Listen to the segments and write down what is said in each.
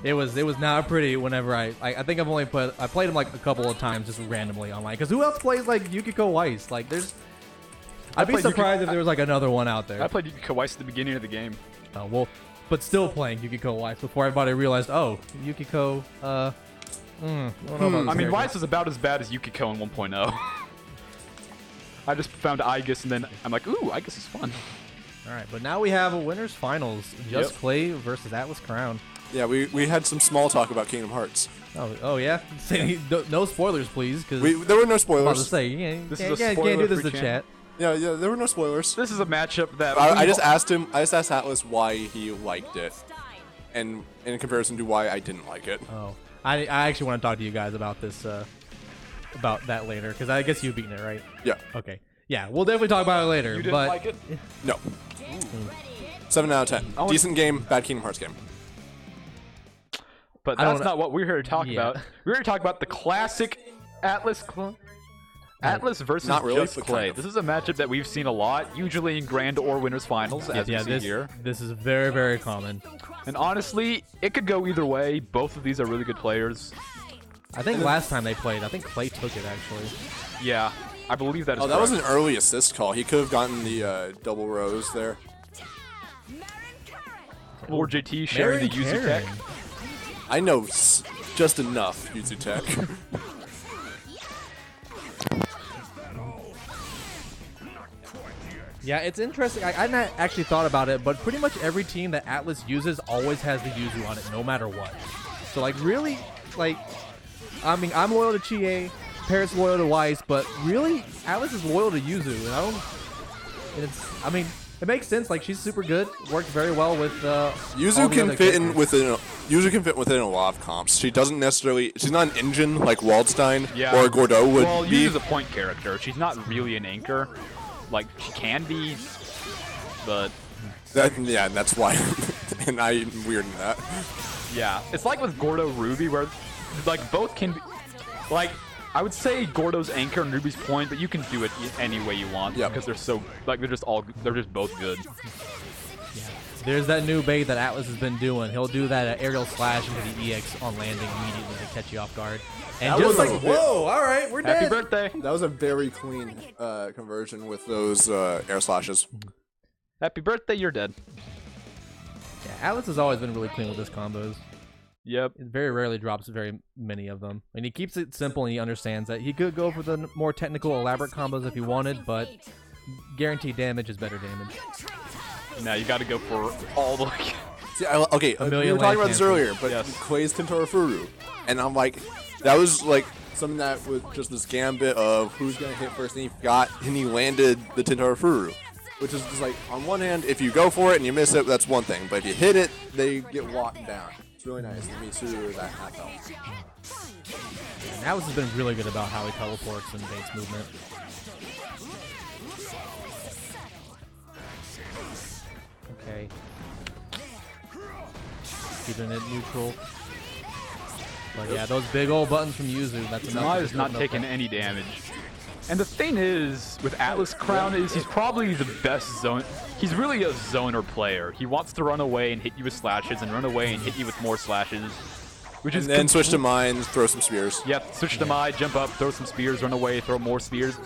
It was not pretty whenever I think I've only played him like a couple of times just randomly online. Because who else plays like Yukiko Weiss? Like I'd be surprised if there was like another one out there. I played Yukiko Weiss at the beginning of the game. Oh well, but still playing Yukiko Weiss before everybody realized, oh, Yukiko. I mean, Weiss is about as bad as Yukiko in 1.0. I just found Aegis and then I'm like, ooh, Aegis is fun. All right, but now we have a winners finals. Just Klay versus AtlasCrown. Yeah, we had some small talk about Kingdom Hearts. Oh yeah? No spoilers, please. Cause there were no spoilers. I was about to say, you can't do this to chat. Yeah, there were no spoilers. This is a matchup that... I just asked Atlas why he liked it, and in comparison to why I didn't like it. Oh, I actually want to talk to you guys about this, about that later, because I guess you've beaten it, right? Yeah. Okay. Yeah, we'll definitely talk about it later. You didn't like it? No. 7 out of 10. Decent game, bad Kingdom Hearts game. But that's not what we're here to talk about. We're here to talk about the classic Atlas versus not really, Just Klay. kind of. This is a matchup that we've seen a lot, usually in Grand or Winners Finals, as we see here. This is very, very common. And honestly, it could go either way. Both of these are really good players. I think last time they played, I think Klay took it, actually. Yeah, I believe that is that was an early assist call. He could have gotten the double rows there. Or JT sharing the Yuzu tech. I know just enough Yuzu tech. Yeah, it's interesting. I've not actually thought about it, but pretty much every team that Atlas uses always has the Yuzu on it, no matter what. So, like, really, like, I mean, I'm loyal to Chie, Parrot's loyal to Weiss, but really, Atlas is loyal to Yuzu, and I mean, it makes sense. Like, she's super good, works very well with Yuzu can fit within a lot of comps. She doesn't necessarily. She's not an engine like Waldstein or Gordeau would be. Well, Yuzu's a point character. She's not really an anchor. Like, she can be, but... Yeah, that's why. And I'm weird in that. Yeah. It's like with Gordeau Ruby, where, like, both can be... Like, I would say Gordeau's anchor and Ruby's point, but you can do it any way you want. Yeah. Because they're so... Like, they're just both good. Yeah. There's that new bait that Atlas has been doing. He'll do that aerial slash into the EX on landing immediately to catch you off guard. And that just was like, whoa, all right, we're dead. Happy birthday. That was a very clean conversion with those air slashes. Happy birthday, you're dead. Yeah, Atlas has always been really clean with his combos. Yep. It very rarely drops very many of them. And he keeps it simple, and he understands that he could go for the more technical, elaborate combos if he wanted, but guaranteed damage is better damage. Now you got to go for all the... See, okay, we were talking about this earlier, but Klay's Tentara Furu. And I'm like, that was like something that was just this gambit of who's going to hit first, and he landed the Tentara Furu. Which is just like, on one hand, if you go for it and you miss it, that's one thing. But if you hit it, they get walked down. It's really nice. And Mitsuru is that half health. And Atlas has been really good about how he teleports and baits movement. Okay. Keeping it neutral. But yeah, those big old buttons from Yuzu, that's enough. Zama is not taking any damage. And the thing is, with AtlasCrown, is he's probably the best zone. He's really a zoner player. He wants to run away and hit you with slashes, and run away and hit you with more slashes. And then switch to mine, throw some spears. Yep, switch to mine, jump up, throw some spears, run away, throw more spears.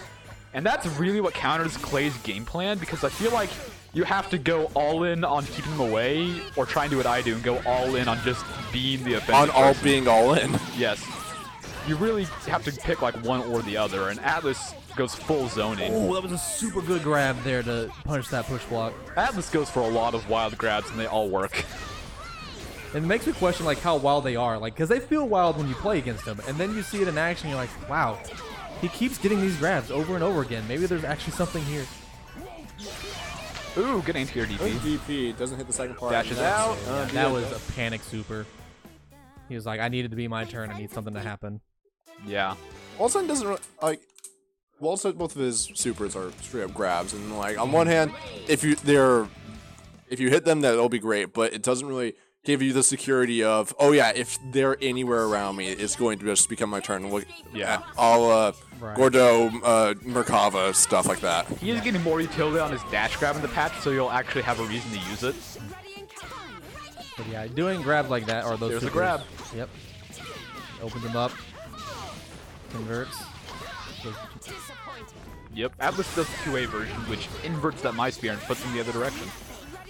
And that's really what counters Klay's game plan, because I feel like you have to go all in on keeping him away, or try and do what I do and go all in on just being the offensive person. Being all in. Yes. You really have to pick like one or the other, and Atlas goes full zoning. Oh, that was a super good grab there to punish that push block. Atlas goes for a lot of wild grabs, and they all work. And it makes me question like how wild they are, like because they feel wild when you play against them, and then you see it in action, you're like, wow, he keeps getting these grabs over and over again. Maybe there's actually something here. Ooh, good anti-air DP. DP doesn't hit the second part. Dashes out. That was a panic super. He was like, I needed to be my turn. I need something to happen. Yeah. Waldstein doesn't really, like. Waldstein, both of his supers are straight up grabs, and like on one hand, if you hit them, that'll be great, but it doesn't really give you the security of, oh yeah, if they're anywhere around me, it's going to just become my turn. Yeah. All Gordeau, Merkava, stuff like that. He is getting more utility on his dash grab in the patch, so you'll actually have a reason to use it. But yeah, doing grabs like that or those. There's a supers, grab. Yep. Opens them up. Converts. Yep, Atlas does the 2A version, which inverts that My Spear and puts him the other direction.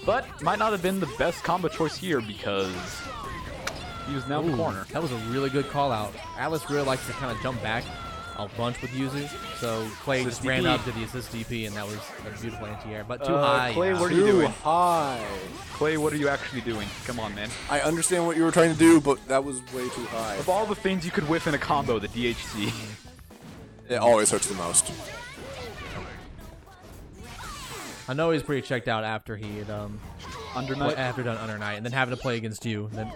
But might not have been the best combo choice here because he was now in the corner. That was a really good call out. Atlas really likes to kind of jump back a bunch with Yuzu, so Klay just ran up to the assist DP, and that was a beautiful anti-air, but too high. Klay, yeah. what are you doing? Too high. Klay, what are you actually doing? Come on, man. I understand what you were trying to do, but that was way too high. Of all the things you could whiff in a combo, the DHC. It always hurts the most. I know he's pretty checked out after he had Under Night? after done Under Night, and then having to play against you. That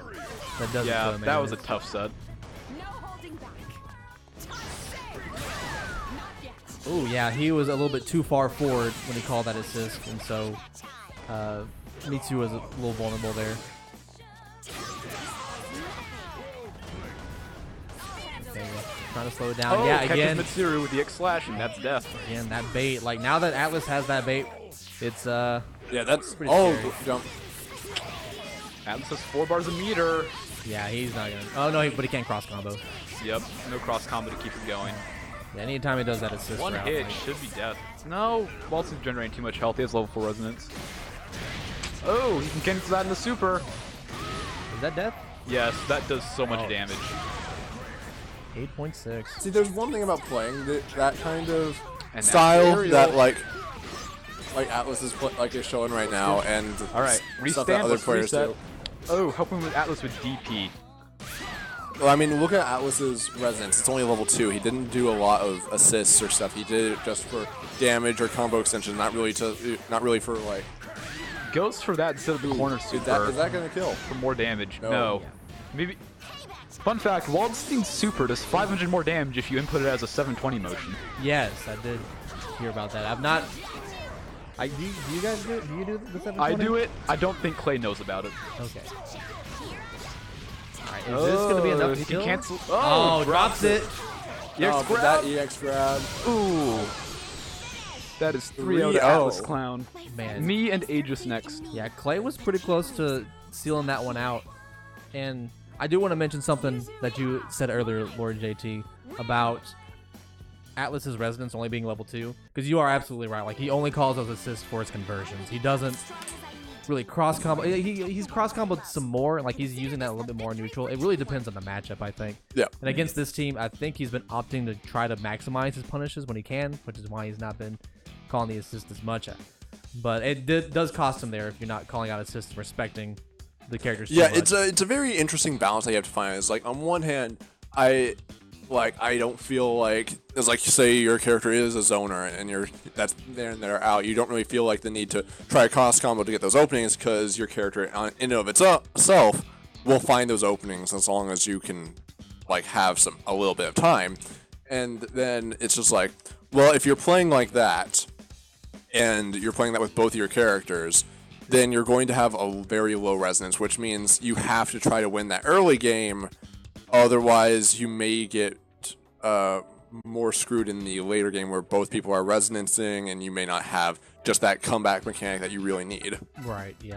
doesn't. Yeah, that was a tough set. Oh yeah, he was a little bit too far forward when he called that assist, and so Mitsu was a little vulnerable there. Okay, trying to slow it down. Oh, Yeah, catches again. Mitsuru with the X slash, and that's death. Again, that bait. Like now that Atlas has that bait, it's Yeah, that's pretty scary. jump. Atlas has 4 bars a meter. Yeah, he's not gonna. Oh no, but he can't cross combo. Yep, no cross combo to keep it going. Yeah, anytime he does that assist One route, hit like, should be death. No, Waltz's generating too much health. He has level 4 resonance. Oh, he can cancel that in the super. is that death? Yes, that does so much Oh. damage. 8.6. See, there's one thing about playing that kind of And style that that like Atlas is showing right now, and All right, stuff that restand. other Let's players reset. do. Oh, helping with Atlas with DP. Well, I mean, look at Atlas's resonance. It's only level 2. He didn't do a lot of assists or stuff. He did it just for damage or combo extension, not really for like. Goes for that instead of the corner Is super that gonna kill? for more damage. No. No. Yeah. Maybe. Fun fact: Waldstein's super does 500 more damage if you input it as a 720 motion. Yes, I did hear about that. I've not. Do you guys do it? Do you do the 720? I do it. I don't think Klay knows about it. Okay. Alright, is this going to be enough to he kill? cancel. Oh, drops it. EX but grab. that EX grab. Ooh. That is 3-0 to 3-0. AtlasCrown. Man. Me and Aegis next. Yeah, Klay was pretty close to sealing that one out. And I do want to mention something that you said earlier, Lord JT, about Atlas's resonance only being level 2. Because you are absolutely right. Like, he only calls those assists for his conversions. He doesn't really cross combo. He's cross comboed some more. Like, he's using that a little bit more neutral. It really depends on the matchup, I think. Yeah. And against this team, I think he's been opting to try to maximize his punishes when he can, which is why he's not been calling the assist as much. But it does cost him there if you're not calling out assists and respecting the characters. Yeah, too much. it's a very interesting balance that you have to find. It's like on one hand, I don't feel like it's like say your character is a zoner and you're that's there and they're out. You don't really feel like the need to try a cross combo to get those openings because your character in and of itself will find those openings as long as you can like have a little bit of time. And then it's just like, well, if you're playing like that and you're playing that with both of your characters, then you're going to have a very low resonance, which means you have to try to win that early game. Otherwise, you may get more screwed in the later game where both people are resonancing and you may not have just that comeback mechanic that you really need. Right, yeah.